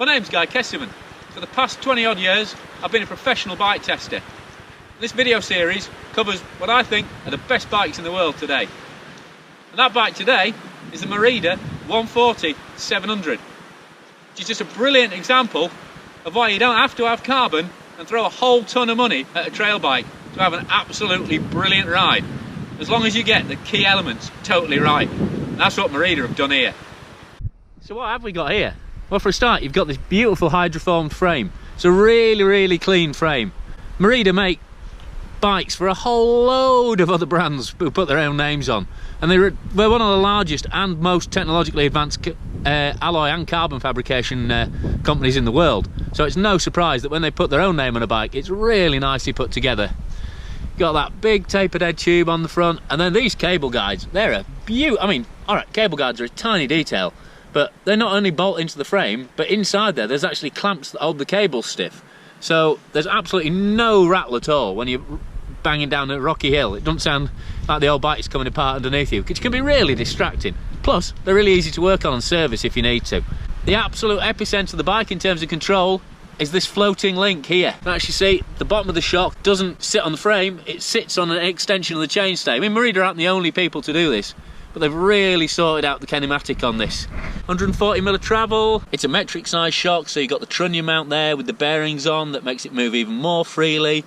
My name's GuykesTV. For the past 20 odd years, I've been a professional bike tester. This video series covers what I think are the best bikes in the world today. And that bike today is the Merida One-Forty 700, which is just a brilliant example of why you don't have to have carbon and throw a whole ton of money at a trail bike to have an absolutely brilliant ride, as long as you get the key elements totally right. And that's what Merida have done here. So what have we got here? Well, for a start, you've got this beautiful hydroformed frame. It's a really clean frame. Merida make bikes for a whole load of other brands who put their own names on, and we're one of the largest and most technologically advanced alloy and carbon fabrication companies in the world. So it's no surprise that when they put their own name on a bike, it's really nicely put together. Got that big tapered head tube on the front, and then these cable guides, they're a beaut. I mean, alright, cable guides are a tiny detail, but they not only bolt into the frame, but inside there's actually clamps that hold the cable stiff. So there's absolutely no rattle at all when you're banging down a rocky hill. It doesn't sound like the old bike's coming apart underneath you, which can be really distracting. Plus, they're really easy to work on and service if you need to. The absolute epicenter of the bike in terms of control is this floating link here. Now, as you see, the bottom of the shock doesn't sit on the frame, it sits on an extension of the chainstay. I mean, Merida aren't the only people to do this, but they've really sorted out the kinematic on this. 140mm of travel. It's a metric size shock, so you've got the trunnion mount there with the bearings on that makes it move even more freely.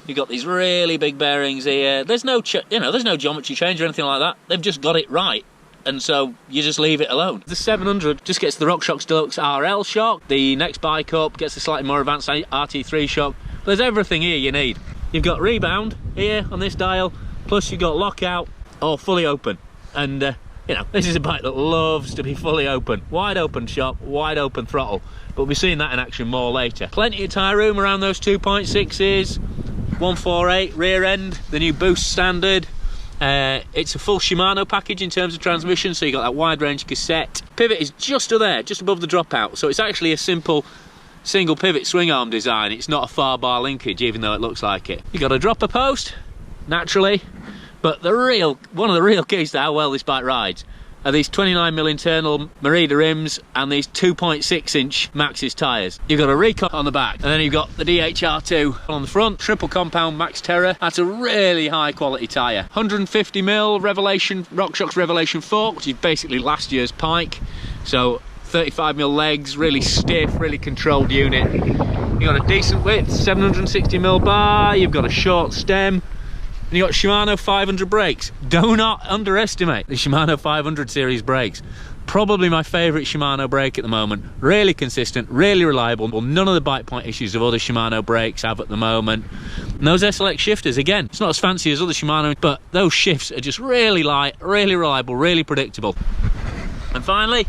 You've got these really big bearings here. There's no, there's no geometry change or anything like that. They've just got it right, and so you just leave it alone. The 700 just gets the RockShox Deluxe RL shock. The next bike up gets a slightly more advanced RT3 shock. There's everything here you need. You've got rebound here on this dial, plus you've got lockout, all fully open. And this is a bike that loves to be fully open. Wide open shock, wide open throttle. But we'll be seeing that in action more later. Plenty of tyre room around those 2.6s. 148 rear end, the new Boost standard. It's a full Shimano package in terms of transmission, so you got that wide range cassette. Pivot is just there, just above the dropout, so it's actually a simple single pivot swing arm design. It's not a far bar linkage, even though it looks like it. You got a dropper post, naturally, but one of the real keys to how well this bike rides are these 29mm internal Merida rims and these 2.6-inch Maxxis tyres. You've got a Recon on the back, and then you've got the DHR2 on the front. Triple compound Max Terra. That's a really high quality tyre. 150mm Revelation, RockShox Revelation fork, which is basically last year's Pike. So 35mm legs, really stiff, really controlled unit. You've got a decent width, 760mm bar. You've got a short stem. And you've got Shimano 500 brakes. Do not underestimate the Shimano 500 series brakes. Probably my favourite Shimano brake at the moment. Really consistent, really reliable. Well, none of the bite point issues of other Shimano brakes have at the moment. And those SLX shifters, again, it's not as fancy as other Shimano, but those shifts are just really light, really reliable, really predictable. And finally,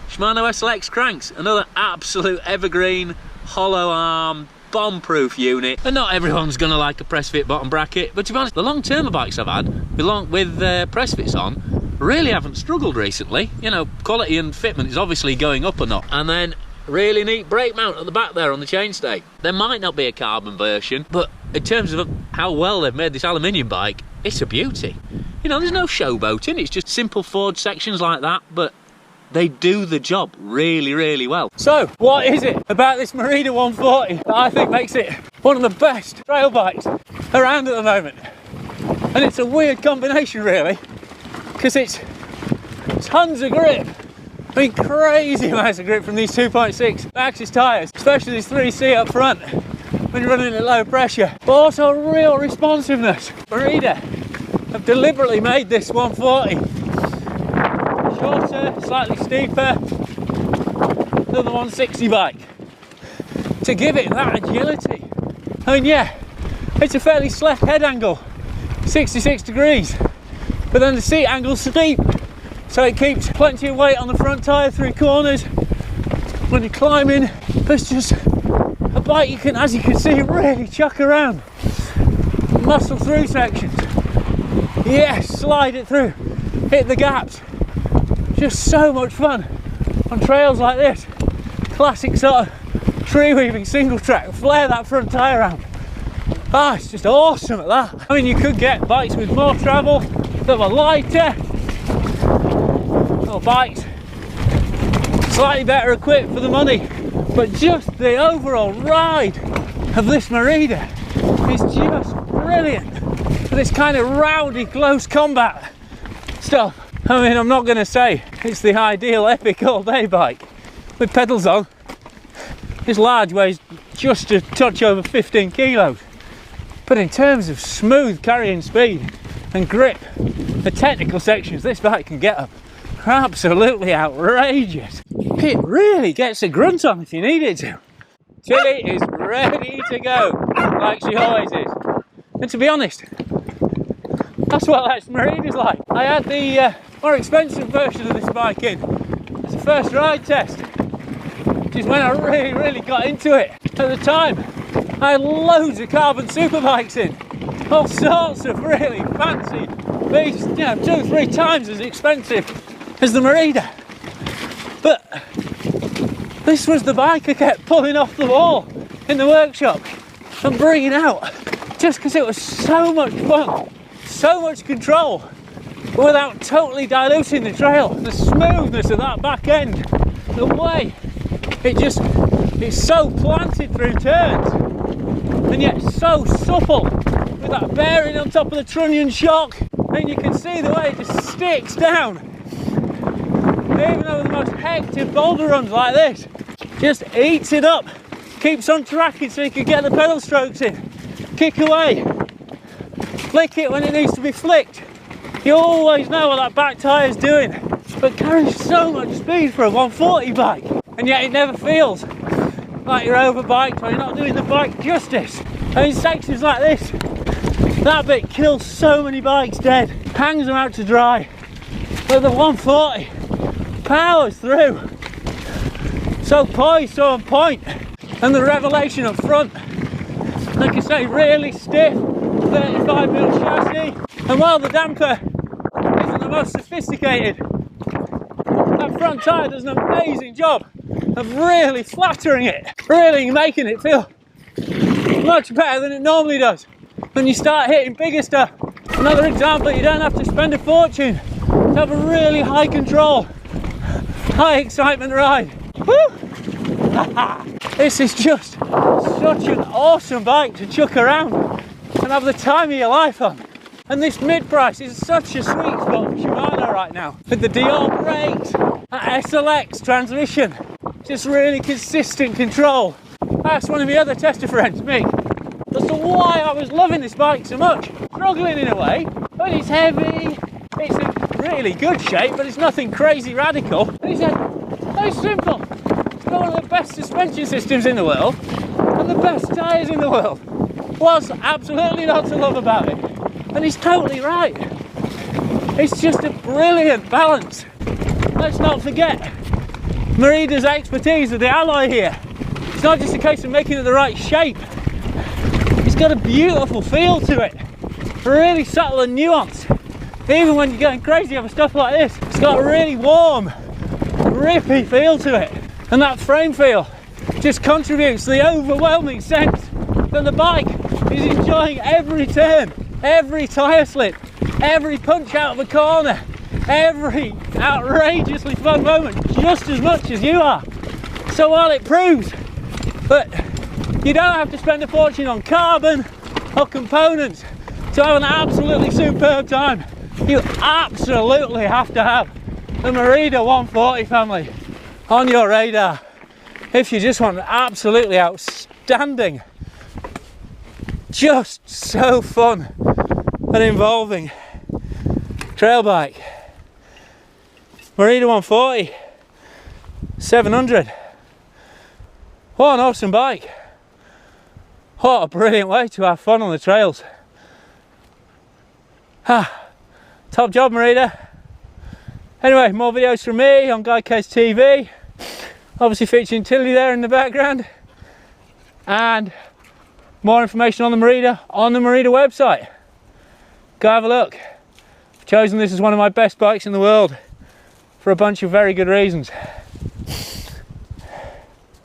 Shimano SLX cranks. Another absolute evergreen, hollow arm, bomb-proof unit. And not everyone's gonna like a press fit bottom bracket, but to be honest, the long-term bikes I've had with press fits on really haven't struggled recently. Quality and fitment is obviously going up a notch. And then really neat brake mount at the back there on the chainstay. There might not be a carbon version, but in terms of how well they've made this aluminium bike, it's a beauty. There's no showboating, it's just simple forged sections like that, but they do the job really well. So, what is it about this Merida One-Forty that I think makes it one of the best trail bikes around at the moment? And it's a weird combination, really, because it's tons of grip. I mean, crazy amounts of grip from these 2.6 Maxxis tyres, especially these 3C up front when you're running at low pressure. But also real responsiveness. Merida have deliberately made this 140 shorter, slightly steeper than the 160 bike to give it that agility. I mean, yeah, it's a fairly slack head angle, 66 degrees, but then the seat angle's steep, so it keeps plenty of weight on the front tyre through corners. When you're climbing, there's just a bike you can, as you can see, really chuck around. Muscle through sections, yes, slide it through, hit the gaps. Just so much fun on trails like this. Classic sort of tree weaving single track, flare that front tyre around. It's just awesome at that. I mean, you could get bikes with more travel that were lighter, or bikes slightly better equipped for the money, but just the overall ride of this Merida is just brilliant for this kind of rowdy close combat stuff. I mean, I'm not going to say it's the ideal epic all-day bike with pedals on. This large weighs just a touch over 15 kilos, but in terms of smooth carrying speed and grip, the technical sections this bike can get up are absolutely outrageous. It really gets a grunt on if you need it to. Tilly is ready to go, like she always is. And to be honest, that's what that Merida's like. I had the more expensive version of this bike in as a first ride test, which is when I really got into it. At the time, I had loads of carbon superbikes in, all sorts of really fancy beasts, you know, 2-3 times as expensive as the Merida. But this was the bike I kept pulling off the wall in the workshop and bringing out, just because it was so much fun, so much control, but without totally diluting the trail. The smoothness of that back end, the way it's so planted through turns, and yet so supple, with that bearing on top of the trunnion shock, and you can see the way it just sticks down. Even over the most hectic boulder runs like this, just eats it up, keeps on tracking so you can get the pedal strokes in, kick away, flick it when it needs to be flicked. You always know what that back tyre is doing, but carries so much speed for a 140 bike, and yet it never feels like you're overbiked or you're not doing the bike justice. And in sections like this, that bit kills so many bikes dead, hangs them out to dry, but the 140 powers through, so poised, so on point, and the revelation up front, like I say, really stiff 35mm chassis, and while the damper isn't the most sophisticated, that front tyre does an amazing job of really flattering it, really making it feel much better than it normally does when you start hitting bigger stuff. Another example, you don't have to spend a fortune to have a really high control, high excitement ride. Woo! This is just such an awesome bike to chuck around and have the time of your life on. And this mid-price is such a sweet spot for Shimano right now. With the Dior brakes, that SLX transmission, just really consistent control. I asked one of my other tester friends, Mick, as to why I was loving this bike so much. Struggling in a way, but it's heavy, it's in really good shape, but it's nothing crazy radical. And he said, very simple. It's got one of the best suspension systems in the world and the best tyres in the world. What's absolutely not to love about it? And he's totally right. It's just a brilliant balance. Let's not forget Merida's expertise with the alloy here. It's not just a case of making it the right shape. It's got a beautiful feel to it, really subtle and nuanced. Even when you're going crazy over stuff like this, it's got a really warm, grippy feel to it. And that frame feel just contributes to the overwhelming sense that the bike is enjoying every turn, every tyre slip, every punch out of a corner, every outrageously fun moment just as much as you are. So while it proves that you don't have to spend a fortune on carbon or components to have an absolutely superb time, you absolutely have to have the Merida One-Forty family on your radar if you just want an absolutely outstanding, just so fun and involving trail bike. Merida One-Forty 700. What an awesome bike. What a brilliant way to have fun on the trails. Top job, Merida. Anyway, more videos from me on GuykesTV. Obviously featuring Tilly there in the background. And more information on the Merida website. Go have a look. I've chosen this as one of my best bikes in the world for a bunch of very good reasons.